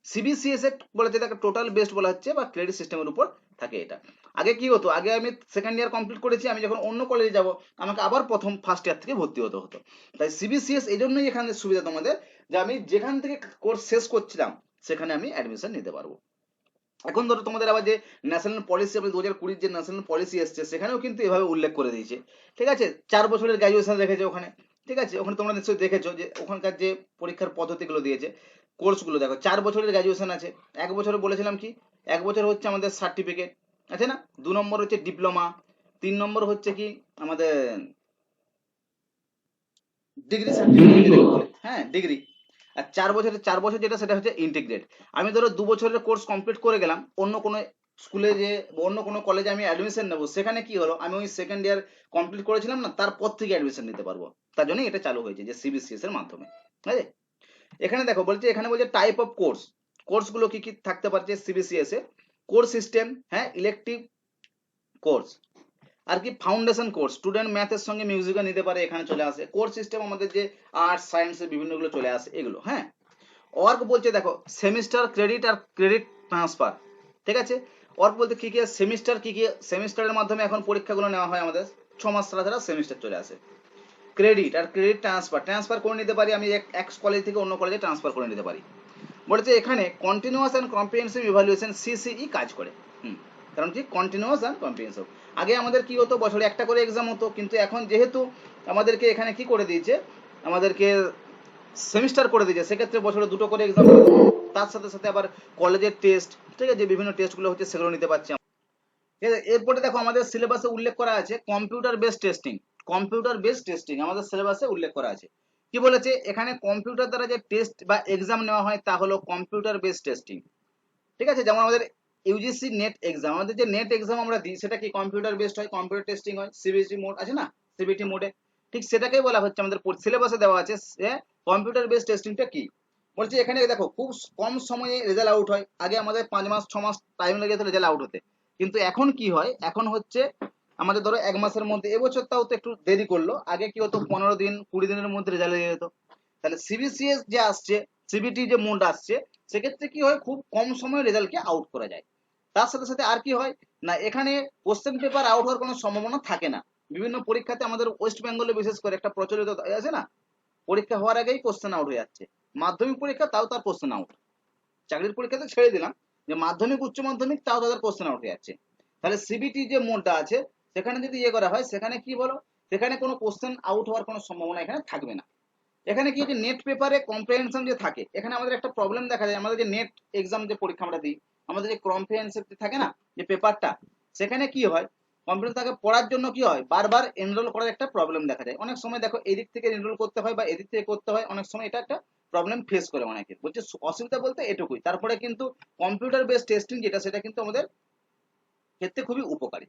সিবিসিএস এ বলা হচ্ছে তাকে টোটাল বেস্ট বলা হচ্ছে, বা ক্রেডিট সিস্টেমের উপর থাকে এটা। আগে কি হতো, আগে আমি সেকেন্ড ইয়ার কমপ্লিট করেছি, আমি যখন অন্য কলেজে যাব আমাকে আবার প্রথম ফার্স্ট ইয়ার থেকে ভর্তি হতে হতো। তাই সিবিসিএস এই জন্যই এখানে সুবিধা তোমাদের, যে আমি যেখান থেকে কোর্স শেষ করছিলাম সেখানে আমি অ্যাডমিশন নিতে পারবো। এখন ধরো তোমাদের আবার যে ন্যাশনাল পলিসি, আমি 2020 যে ন্যাশনাল পলিসি এসছে সেখানেও কিন্তু এভাবে উল্লেখ করে দিয়েছে, ঠিক আছে, 4 বছরের গ্র্যাজুয়েশন রেখেছে ওখানে, ঠিক আছে, ওখানে তোমরা নিশ্চয়ই দেখেছো যে ওখানকার যে পরীক্ষার পদ্ধতিগুলো দিয়েছে, কোর্সগুলো দেখো 4 বছরের গ্র্যাজুয়েশন আছে, 1 বছরে বলেছিলাম কি, 1 বছর হচ্ছে আমাদের সার্টিফিকেট আছে না, 2 নম্বর হচ্ছে ডিপ্লোমা, 3 নম্বর হচ্ছে কি আমাদের ডিগ্রি সার্টিফিকেট ডিগ্রি। যেটাকে বলে, হ্যাঁ ডিগ্রি। আর 4 বছর যেটা সেটা হচ্ছে ইন্টিগ্রেট। আমি ধরো 2 বছরের কোর্স কমপ্লিট করে গেলাম, অন্য কোনো স্কুলে যে অন্য কোনো কলেজে আমি অ্যাডমিশন নেবো, সেখানে কি হলো, আমি ওই সেকেন্ড ইয়ার কমপ্লিট করেছিলাম না, তারপর থেকে অ্যাডমিশন নিতে পারবো। তার জন্য এটা চালু হয়েছে যে সিবিসিএস এর মাধ্যমে, ঠিক আছে। এখানে দেখো বলছে, এখানে বলছে টাইপ অফ কোর্স, কোর্সগুলো কি কি থাকতে পারছে সিবিসিএস এ, কোর্স সিস্টেম, হ্যাঁ ইলেকটিভ কোর্স, আর কি ফাউন্ডেশন কোর্স, স্টুডেন্ট ম্যাথের সঙ্গে মিউজিকও নিতে পারে, এখানে চলে আসে কোর্স সিস্টেম, আমাদের যে আর্টস সায়েন্সের বিভিন্নগুলো চলে আসে এগুলো, হ্যাঁ। ওয়ার্ক বলছে দেখো সেমিস্টার ক্রেডিট আর ক্রেডিট ট্রান্সফার, ঠিক আছে। ওয়ার্ক বলতে কি কি সেমিস্টার, কি কি সেমিস্টারের মাধ্যমে এখন পরীক্ষাগুলো নেওয়া হয় আমাদের, 6 মাস ছাড়া ছাড়া সেমিস্টার চলে আসে। ক্রেডিট আর ক্রেডিট ট্রান্সফার, ট্রান্সফার করে নিতে পারি আমি এক কলেজ থেকে অন্য কলেজে ট্রান্সফার করে নিতে পারি। বলেছে এখানে continuous and comprehensive evaluation CCE কাজ করে, কারণ কি কন্টিনিউয়াস অ্যান্ড কম্প্রিহেনসিভ। আগে আমাদের কি হতো, বছরে একটা করে এক্সাম হতো, কিন্তু এখন যেহেতু আমাদেরকে এখানে কি করে দিয়েছে, আমাদেরকে সেমিস্টার করে দিয়েছে, সেক্ষেত্রে বছরে 2টো করে এক্সাম হবে, তার সাথে সাথে আবার কলেজের টেস্ট, ঠিক আছে, যে বিভিন্ন টেস্টগুলো হচ্ছে সেগুলো নিতে পারছি আমরা। ঠিক আছে, এরপরে দেখো আমাদের সিলেবাসে উল্লেখ করা আছে computer based testing, computer based testing আমাদের সিলেবাসে উল্লেখ করা আছে। কি বলেছে এখানে, কম্পিউটার দ্বারা যে টেস্ট বা এক্সাম নেওয়া হয় তা হলো কম্পিউটার বেসড টেস্টিং, ঠিক আছে। যেমন আমাদের ইউজিসি নেট এক্সাম, আমাদের যে নেট এক্সাম আমরা দিই সেটা কি কম্পিউটার বেসড হয়, কম্পিউটার টেস্টিং হয়, সিবিটি মোড আছে না, সিবিটি মোডে, ঠিক সেটাকেই বলা হচ্ছে আমাদের সিলেবাসে দেওয়া আছে কম্পিউটার বেসড টেস্টিংটা কি। বলছে এখানে দেখো খুব কম সময়ে রেজাল্ট আউট হয়। আগে আমাদের 5 মাস 6 মাস টাইম লেগে যেত রেজাল্ট আউট হতে, কিন্তু এখন কি হয়, এখন হচ্ছে আমাদের ধরো 1 মাসের মধ্যে। এবছর তাও তো একটু দেরি করলো, আগে কি হতো 15 দিন 20 দিনের মধ্যে রেজাল্ট হয়ে যেত। তাহলে সিবিসিএস যে আসছে, সিবিটি যে মোড আসছে, সেক্ষেত্রে কি হয়, খুব কম সময়ে রেজাল্টকে আউট করা যায়। তার সাথে সাথে আর কি হয় না, এখানে কোশ্চেন পেপার আউট হওয়ার কোনো সম্ভাবনা থাকে না। বিভিন্ন পরীক্ষাতে আমাদের ওয়েস্ট বেঙ্গলে বিশেষ করে একটা প্রচলিত আছে না, পরীক্ষা হওয়ার আগেই কোশ্চেন আউট হয়ে যাচ্ছে। মাধ্যমিক পরীক্ষা তাও তার কোশ্চেন আউট, চাকরির পরীক্ষাতে ছেড়ে দিলাম, যে মাধ্যমিক উচ্চ মাধ্যমিক তাও তাদের কোশ্চেন আউট হয়ে যাচ্ছে। তাহলে সিবিটি যে মোডটা আছে, সেখানে যদি ইয়ে করা হয়, সেখানে কি বলো, সেখানে কোনো কোশ্চেন আউট হওয়ার কোনো সম্ভাবনা এখানে থাকবে না। এখানে কি যে নেট পেপারে কম্প্রিহেনশন যে থাকে, এখানে আমাদের একটা প্রবলেম দেখা যায়। আমাদের যে নেট এক্সাম যে পরীক্ষা আমরা দিই, আমাদের যে কম্প্রিহেনশন থাকে না যে পেপারটা, সেখানে কি হয়, কম্পিউটার তাকে পড়ার জন্য কি হয়, বারবার এনরোল করার একটা প্রবলেম দেখা যায়। অনেক সময় দেখো এদিক থেকে এনরোল করতে হয় বা এদিক থেকে করতে হয়, অনেক সময় এটা একটা প্রবলেম ফেস করে অনেকে। বলছে অসুবিধা বলতে এটুকুই। তারপরে কিন্তু কম্পিউটার বেস টেস্টিং যেটা, সেটা কিন্তু আমাদের ক্ষেত্রে খুবই উপকারী।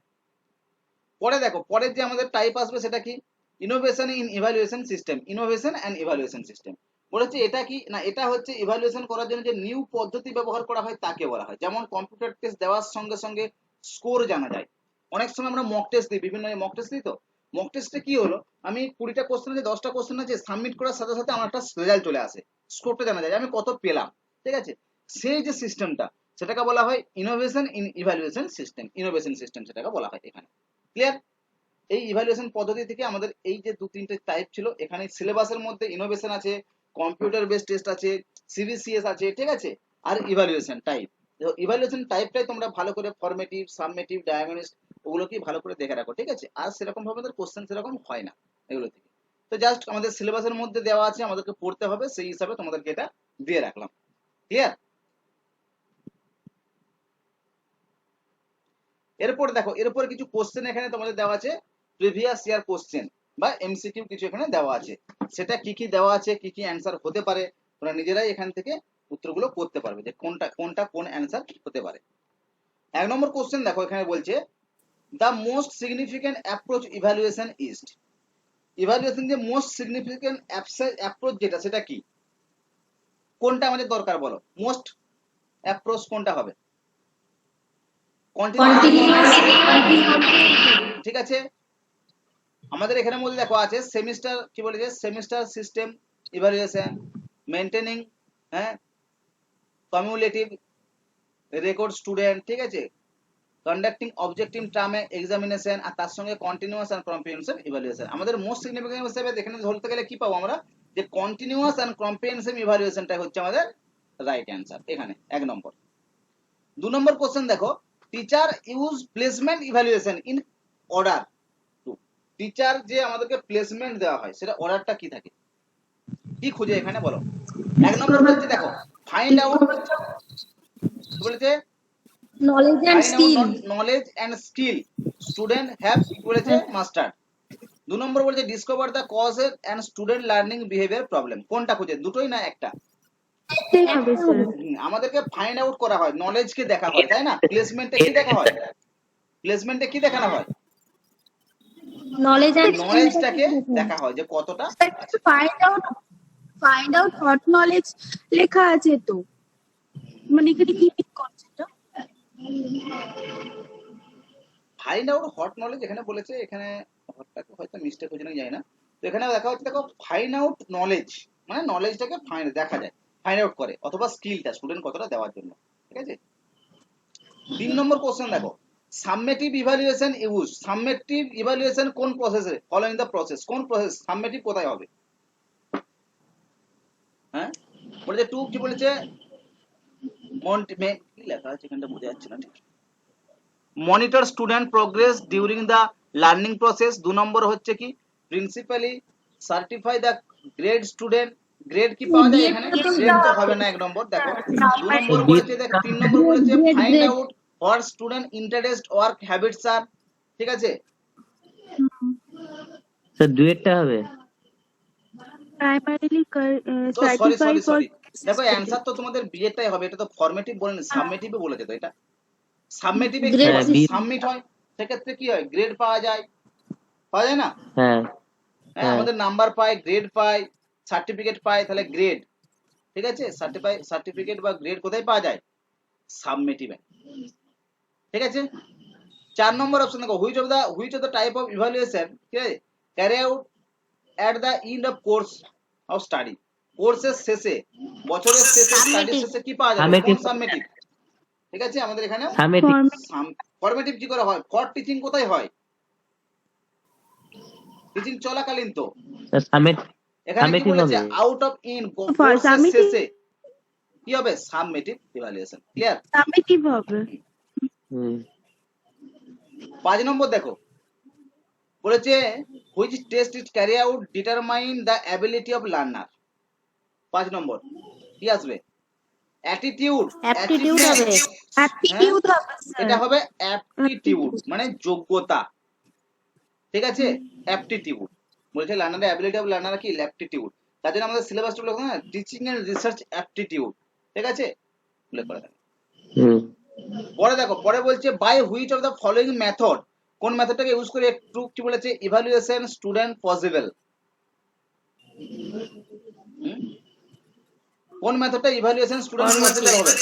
পরে দেখো পরের যে আমাদের টাইপ আসবে সেটা কি, innovation in evaluation system, innovation and evaluation system. বলেছে এটা কি না, এটা হচ্ছে ইভালুয়েশন করার জন্য যে নিউ পদ্ধতি ব্যবহার করা হয় তাকে বলা হয়। যেমন কম্পিউটার টেস্ট দেওয়ার সঙ্গে সঙ্গে স্কোর জানা যায়। অনেক সময় আমরা মক টেস্ট দিই, বিভিন্ন মক টেস্ট দিই। তো মক টেস্টে কি হলো, আমি 20টা কোশ্চেন আছে, 10টা কোশ্চেন আছে, সাবমিট করার সাথে সাথে আমার একটা রেজাল্ট চলে আসে, স্কোরটা জানা যায় আমি কত পেলাম। ঠিক আছে, সেই যে সিস্টেমটা, সেটাকে বলা হয় innovation in evaluation system, innovation system সেটাকে বলা হয় এখানে। ক্লিয়ার? এই ইভালুয়েশন পদ্ধতি থেকে আমাদের এই যে 2-3টে টাইপ ছিল, এখানে সিলেবাসের মধ্যে ইনোভেশন আছে, কম্পিউটার বেস টেস্ট আছে, সিবিসিএস আছে, ঠিক আছে, আর ইভালুয়েশন টাইপ। ইভালুয়েশন টাইপটাই তোমরা ভালো করে ফরমেটিভ, সাবমেটিভ, ডায়াগনিস্ট, ওগুলো কি ভালো করে দেখে রাখো। ঠিক আছে, আর সেরকম ভাবে আমাদের কোশ্চেন সেরকম হয় না এগুলো থেকে। তো জাস্ট আমাদের সিলেবাসের মধ্যে দেওয়া আছে, আমাদেরকে পড়তে হবে, সেই হিসাবে তোমাদেরকে এটা দিয়ে রাখলাম। ক্লিয়ার? এরপর দেখো, এরপর কিছু কোশ্চেন এখানে তোমাদের দেওয়া আছে, প্রিভিয়াস ইয়ার কোশ্চেন বা এমসিকিউ কিছু এখানে দেওয়া আছে। সেটা কি কি দেওয়া আছে, কি কি অ্যান্সার হতে পারে, তোমরা নিজেরাই এখান থেকে উত্তরগুলো করতে পারবে যে কোনটা কোনটা কোন অ্যান্সার হতে পারে। 1 নম্বর কোশ্চেন দেখো, এখানে বলছে the most significant approach evaluation is. Evaluation যে মোস্ট সিগনিফিকেন্ট অ্যাপ্রোচ যেটা, সেটা কি, কোনটা আমাদের দরকার বলো, মোস্ট অ্যাপ্রোচ কোনটা হবে? কন্টিনিউয়াস, ঠিক আছে। আমাদের এখানের মধ্যে দেখো আছে সেমিস্টার, কি বলেছে, সেমিস্টার সিস্টেম ইভালুয়েশন, মেইনটেনিং, হ্যাঁ, কমিউলেটিভ রেকর্ড স্টুডেন্ট, ঠিক আছে, কন্ডাক্টিং অবজেক্টিভ টার্মে এক্সামিনেশন, আর তার সঙ্গে কন্টিনিউয়াস এন্ড কম্প্রিহেনসিভ ইভালুয়েশন। আমাদের মোস্ট সিগনিফিকেন্ট হিসেবে এখানে ধরতে গেলে কি পাবো আমরা, যে কন্টিনিউয়াস এন্ড কম্প্রিহেনসিভ ইভালুয়েশনটা হচ্ছে আমাদের রাইট অ্যান্সার এখানে 1 নম্বর। 2 নম্বর কোশ্চেন দেখো, teacher use placement evaluation in order to. Teacher যে আমাদেরকে প্লেসমেন্ট দেওয়া হয়, সেটা অর্ডারটা কি থাকে, কি খুঁজে এখানে বলো। 1 নম্বর বলছে দেখো, ফাইন্ড আউট, বলেছে knowledge and find out skill. Knowledge and skill student have বলেছে মাস্টার। 2 নম্বর বলছে discover the causes and student learning behaviour problem. কোনটা খুঁজে, দুটোই না একটা? একটাই হবে স্যার। আমাদেরকে ফাইন্ড আউট করা হয়, নলেজকে দেখা হয়, তাই না? প্লেসমেন্টে কি দেখা হয়, প্লেসমেন্টে কি দেখানো হয়, knowledge and skill নলেজটাকে দেখা হয় যে কতটা আছে। find out hot knowledge লেখা আছে তো, মানে এখানে কি পিক করছে এটা? ফাইন্ড আউট হট নলেজ এখানে বলেছে, এখানে হটটাকে হয়তো মিস্টেক হয়েছে নাকি জানি না। তো এখানে দেখা হচ্ছে দেখো, ফাইন্ড আউট নলেজ মানে নলেজটাকে ফাইন্ড দেখা যায়, ফাইন্ড আউট করে, অথবা স্কিলটা স্টুডেন্ট কতটা দেওয়ার জন্য। ঠিক আছে। 3 নম্বর কোশ্চেন দেখো, সাবমেটিভ ইভালুয়েশন ইউজ। সাবমেটিভ ইভালুয়েশন কোন প্রসেসে, ফলোইং দ্য প্রসেস, কোন প্রসেস, সাবমেটিভ কোথায় হবে? হ্যাঁ, বলেছে টু, কি বলেছে, কি লেখা আছে এখানটা বোঝা যাচ্ছে না ঠিক। Monitor student progress during the learning process. 2 নম্বর হচ্ছে কি, principally certify the grade student. Grade কি পাওয়া যায় এখানে, গ্রেড তো হবে না 1 নম্বর। দেখো 2 নম্বর বলেছে, দেখ 3 নম্বর বলেছে find out what student interest work habits আর। ঠিক আছে, স্যার ডুয়েটটা হবে। primarily তো sorry certify sorry for sorry, দেখো অ্যান্সার তো তোমাদের বিয়েটাই হবে, এটা তো ফরমেটিভ বলেনি, সাবমেটিভে বলেছে। তো এটা সাবমেটিভে কি হয়, সাবমিট হয়, সেক্ষেত্রে কি হয়, গ্রেড পাওয়া যায়, পাওয়া যায় না? হ্যাঁ হ্যাঁ, আমাদের নাম্বার পাই, গ্রেড পাই, সার্টিফিকেট পাই, তাহলে গ্রেড। ঠিক আছে, সার্টিফিকেট বা গ্রেড কোথায় পাওয়া যায়? সাবমেটিভ। ঠিক আছে। 4 নম্বর অপশন দেখো, which of the type of evaluation, ঠিক আছে, carry out at the end of course of study. কোর্সের শেষে, বছরের শেষে, স্টাডির Summative. শেষে কি পাওয়া যাবে? কোন সামেটিভ সাবমেটিভ? ঠিক আছে, আমাদের এখানে সামেটিভ ফরমেটিভ কি করে হয়? ফর টিচিং কোথায় হয়? টিচিং চলাকালীন তো। সামেট এখানে কি সামেটিভ বলেছে? হবে। আউট অফ ইন, কোর্সের Summative. শেষে কি হবে? সাবমেটিভ ইভালুয়েশন। ক্লিয়ার? সামেটিভ হবে। হুম 5 নম্বর দেখো, বলেছে which test is carry out determine the ability of learner. 5 নম্বর কি আসবে? অ্যাটিটিউড, Aptitude হবে। অ্যাপটিটিউড হবে এটা স্যার। হবে অ্যাপটিটিউড, মানে যোগ্যতা। ঠিক আছে, অ্যাপটিটিউড বলছে লার্নারের অ্যাবিলিটি অফ লার্নার কি? অ্যাপটিটিউড। তার জন্য আমাদের সিলেবাসটা বলে না, টিচিং এন্ড রিসার্চ অ্যাপটিটিউড। ঠিক আছে, উল্লেখ করা থাকে। হুম পরে দেখো, পরে বলছে by which of the following method, কোন মেথডটাকে ইউজ করে একটু কি বলেছে? Evaluation student possible. কোন মেথডটা ইভালুয়েশন স্টুডেন্ট পসিবল হবে?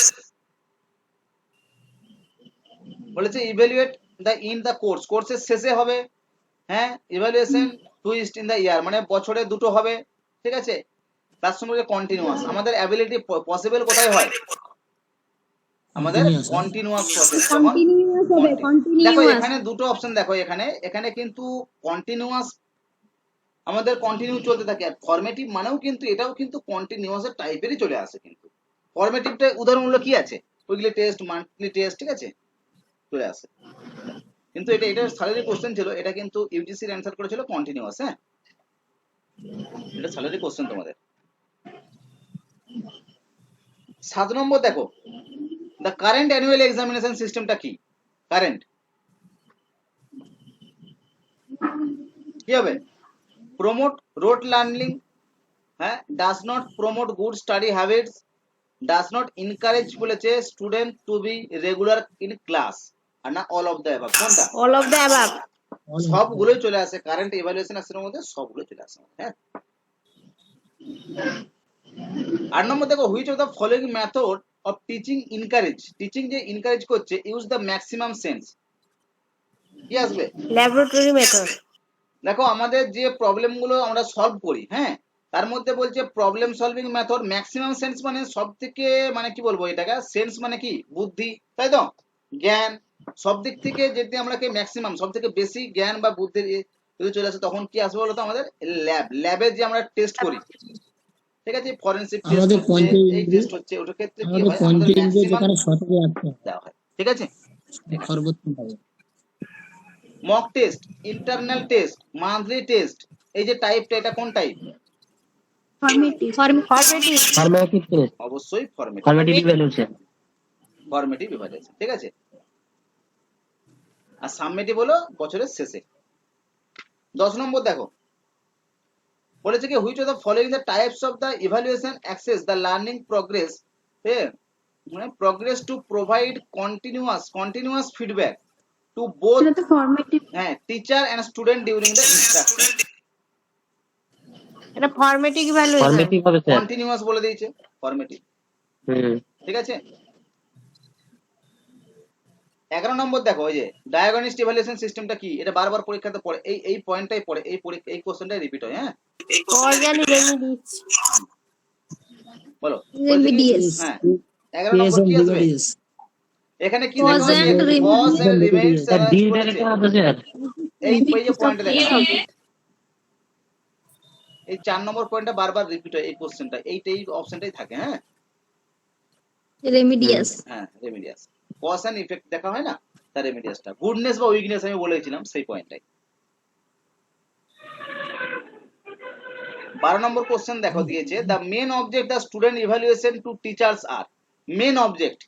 বলেছে evaluate the in the course, কোর্সের শেষে হবে। হ্যাঁ, evaluation twice in the year, মানে বছরে দুটো হবে। ঠিক আছে, তার সঙ্গে কন্টিনিউয়াস। আমাদের অ্যাবিলিটি পসিবল কোথায় হয়? আমাদের কন্টিনিউয়াস প্রসেস যখন কন্টিনিউয়াস হবে, দেখো কন্টিনিউয়াস। এখানে দুটো অপশন দেখো, এখানে কিন্তু কন্টিনিউয়াস আমাদের কন্টিনিউ চলতে থাকে। আর ফরমেটিভ মানেও কিন্তু এটাও কিন্তু কন্টিনিউয়াস এর টাইপেরই চলে আসে। কিন্তু ফরমেটিভটা উদাহরণগুলো কি আছে? উইকলি টেস্ট, মান্থলি টেস্ট, ঠিক আছে, চলে আসে। কিন্তু এটার স্যালারি কোশ্চেন ছিল, এটা কিন্তু ইউজিসির অ্যান্সার করেছিল কন্টিনিউয়াস। হ্যাঁ, এটা স্যালারি কোশ্চেন তোমাদের। 7 নম্বর দেখো, দ্য কারেন্ট অ্যানুয়াল এক্সামিনেশন সিস্টেমটা কি? কারেন্ট কি হবে? প্রমোট রোট লার্নিং, হ্যাঁ, does not promote good study habits, does not encourage বলেছে student to be regular in class, আর না অল অফ দ্য অ্যাবাভ। কোনটা? All of the above. সবগুলোই চলে আসে, কারেন্ট ইভালুয়েশন আসছে মধ্যে সবগুলো চলে আসে। হ্যাঁ। 8 নম্বর দেখো, which of the following method of teaching encourage, teaching যে ইনকারেজ করছে, ইউজ দ্য ম্যাক্সিমাম সেন্স। কি আসবে? Laboratory method. দেখো আমাদের যে প্রবলেম গুলো আমরা সলভ করি, হ্যাঁ, তার মধ্যে বলছে problem solving method maximum sense, মানে সব থেকে, মানে কি বলবো এটাকে, সেন্স মানে কি? বুদ্ধি, তাই তো, জ্ঞান। সব দিক থেকে যদি আমরা ম্যাক্সিমাম, সব থেকে বেশি জ্ঞান বা বুদ্ধি যদি চলে আসে, তখন কি আসবে বলতো? আমাদের ল্যাবে যে আমরা টেস্ট করি, ঠিক আছে, ফরেনসিক টেস্ট হচ্ছে, এই টেস্ট হচ্ছে, ওটার ক্ষেত্রে কি হয়? আমাদের ম্যাক্সিমাম দেওয়া হয়। ঠিক আছে, mock test, internal test, monthly test, এই যে টাইপটা, এটা কোন type? Formative. Formative. Formative test, অবশ্যই formative. Formative evaluation. Formative evaluation, ঠিক আছে। আর সাবমেটিভ হলো বছরের শেষে। 10 নম্বর দেখো, বলেছে কি which of the following the types of the evaluation assess the learning progress, মানে progress to provide continuous feedback to both, এটা তো ফরমেটিভ। হ্যাঁ, teacher and student during the instruction. এটা formative evaluation. ফরমেটিভ হবে স্যার। কন্টিনিউয়াস বলে দিয়েছে, formative. হুম ঠিক আছে। 11 নম্বর দেখো, ওই যে ডায়াগনস্টিক ইভালুয়েশন সিস্টেমটা কি? এটা বারবার পরীক্ষাতে পড়ে, এই পয়েন্টটাই পড়ে, এই কোশ্চেনটাই রিপিট হয়। হ্যাঁ, Cause and remedies. বলো। রেমিডিয়াস। হ্যাঁ, 11 নম্বর কি আসবে? এখানে কি Cause দেখা and হচ্ছে? Cause and remedies স্যার, এর ডি বলেছে। ডাইরেক্টর আছে স্যার। এই যে পয়েন্টটা দেখো, হবে। এই 4 নম্বর পয়েন্টটা বারবার রিপিট হয়, এই কোশ্চেনটা, এই অপশনটাই থাকে। হ্যাঁ, রেমিডিয়াস। হ্যাঁ, রেমিডিয়াস। কজ এন্ড ইফেক্ট দেখা হয় না, তার রেমিডিয়াসটা। গুডনেস বা উইকনেস আমি বলেছিলাম, সেই পয়েন্টটাই। 12 নম্বর কোশ্চেন দেখো দিয়েছে, the main object the student evaluation to teachers are. Main object,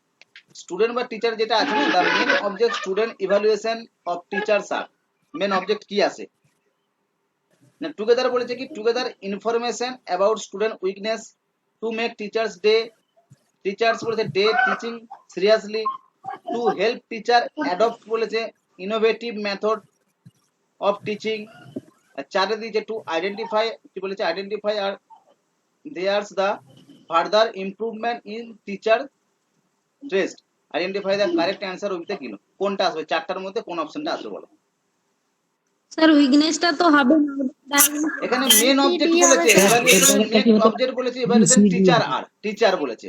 student বা টিচার যেটা আছে না, the main object student evaluation of teachers are. Main object কি আছে? না, টুগেদার বলেছে কি, to gather information about student weakness, to make teachers the, teachers বলেছে the teaching seriously, to help teacher adopt বলেছে ইনোভেটিভ মেথড অফ টিচিং। চারে দিয়েছে to identify, কি বলেছে? আইডেন্টিফাই আর there's the further improvement in teacher test, identify the correct answer with the given. কোনটা আসবে চারটার মধ্যে কোন অপশনটা আসবে বলো? স্যার উইকনেসটা তো হবে না। এখানে মেন অবজেক্ট হবে বলেছে, স্যার। ইভালুয়েশন মেন অবজেক্ট বলেছে, ইভালুয়েশন টিচার আর টিচার বলেছে।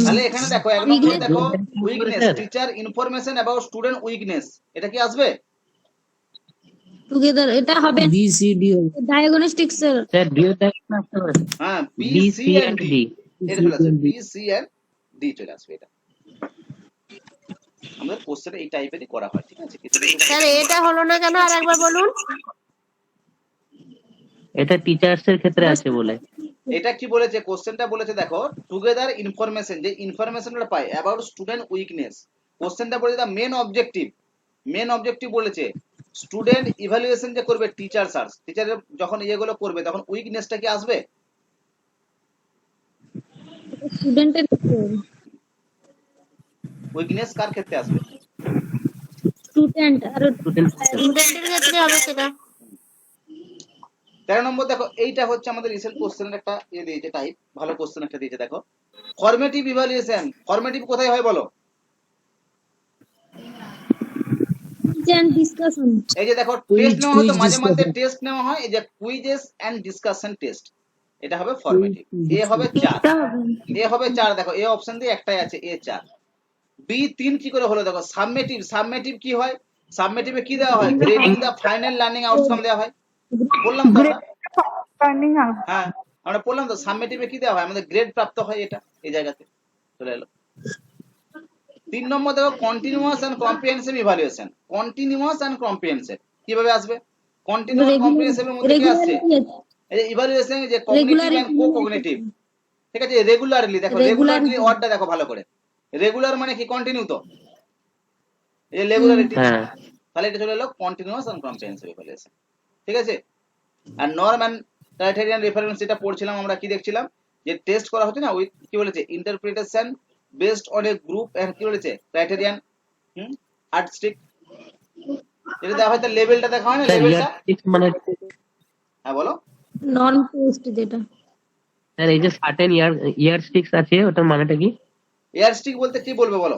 তাহলে এখানে দেখো এক নম্বরে দেখো weakness, teacher information about student weakness, এটা কি আসবে? টুগেদার এটা হবে B C D diagnostic sir. Sir D এর জায়গায় আসতে পারে হ্যাঁ, B B C C and and D, D. এটা চলে আসবে, বি সি এন্ড ডি চলে আসবে। এটা আমাদের কোশ্চেন এই টাইপেরই করা হয়, ঠিক আছে? স্যার এটা হলো না কেন আর একবার বলুন। এটা টিচার্স এর ক্ষেত্রে আছে বলে। এটা কি বলেছে কোশ্চেনটা বলেছে দেখো, টুগেদার ইনফরমেশন, যে ইনফরমেশনটা পাই অ্যাবাউট স্টুডেন্ট উইকনেস, কোশ্চেনটা বলেছে দা মেন অবজেক্টিভ, মেন অবজেক্টিভ বলেছে স্টুডেন্ট ইভালুয়েশন যে করবে টিচার সার্চ, টিচারের যখন ইয়েগুলো করবে তখন উইকনেসটা কি আসবে? স্টুডেন্টের উইকনেস কার ক্ষেত্রে আসবে? স্টুডেন্ট আর স্টুডেন্ট স্টুডেন্টের ক্ষেত্রে হবে সেটা। 13 নম্বর দেখো, এইটা হচ্ছে আমাদের রিসেন্ট কোশ্চেনের একটা ইয়ে দিয়েছে টাইপ, ভালো কোশ্চেন একটা দিয়েছে দেখো, ফরমেটিভ ইভালুয়েশন। ফরমেটিভ কোথায় হয় বলো? ডিসকাশন। এই যে দেখো টেস্ট নেওয়া হতো, মাঝে মাঝে টেস্ট নেওয়া হয়, এই যে কুইজেস এন্ড ডিসকাশন টেস্ট, এটা হবে ফরমেটিভ। এ হবে 4, এ হবে 4, দেখো এ অপশন দিয়ে একটাই আছে, এ 4। বি 3 কি করে হলো দেখো, সাবমেটিভ। সাবমেটিভ কি হয়? সাবমেটিভে কি দেওয়া হয়? Grading the final learning outcome দেওয়া হয়, বললাম তো আমরা। হ্যাঁ, আমরা বললাম তো সাবমেটিভে কি দেওয়া হয়, আমাদের গ্রেড প্রাপ্ত হয়, এটা এই জায়গাতে চলে এলো। 3 নম্বর দেখো continuous and comprehensive evaluation. Continuous and comprehensive কিভাবে আসবে? কন্টিনিউয়াস কম্প্রিহেনসিভের মধ্যে কি আসছে? এই যে ইভালুয়েশন, যে কগনিটিভ এন্ড কো কগনিটিভ, ঠিক আছে? রেগুলারলি, দেখো রেগুলারলি ওয়ার্ডটা দেখো ভালো করে, রেগুলার মানে কি কন্টিনিউ, তো এই রেগুলারিটি, হ্যাঁ তাহলে এটা চলে এলো কন্টিনিউয়াস এন্ড কম্প্রিহেনসিভ ইভালুয়েশন, ঠিক আছে? আর নর্ম এন্ড ক্রাইটেরিয়ান রেফারেন্স, যেটা পড়ছিলাম আমরা, কি দেখছিলাম যে টেস্ট করা হচ্ছে না, উইথ কি বলেছে interpretation based on a group and কি বলেছে ক্রাইটেরিয়ান আর্টিস্টিক, যেটা দেওয়া হয় তার লেভেলটা দেখা হয় না, স্যার লেভেলটা। মানে হ্যাঁ বলো। নর্ম টেস্ট যেটা স্যার এই যে সার্টেন ইয়ার স্টিক্স আছে ওটার মানেটা কি? এয়ারস্টিক বলতে কি বলবে বলো,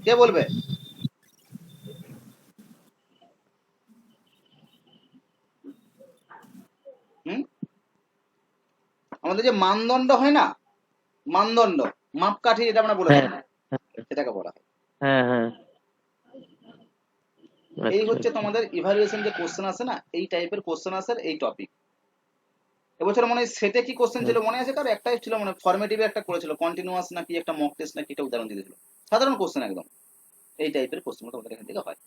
কে বলবে? আমাদের যে মানদণ্ড হয় না, মানদণ্ড, মাপকাঠি, যেটা আমরা বলে হ্যাঁ থাকি, সেটাকে বলা হয়। হ্যাঁ হ্যাঁ এই আচ্ছা, হচ্ছে তোমাদের ইভালুয়েশন যে কোশ্চেন আছে না, এই টাইপের কোশ্চেন আছে এই টপিক। এবছর মনে হয় সেটে কি কোশ্চেন ছিল মনে আছে কারো? একটাই ছিল মনে হয়, ফরমেটিভে একটা করেছিল, কন্টিনিউয়াস নাকি একটা মক টেস্ট নাকি, এটা উদাহরণ দিয়ে দিয়েছিল, সাধারণ কোশ্চেন একদম। এই টাইপের কোশ্চেন তোমাদের এখান থেকে হয়।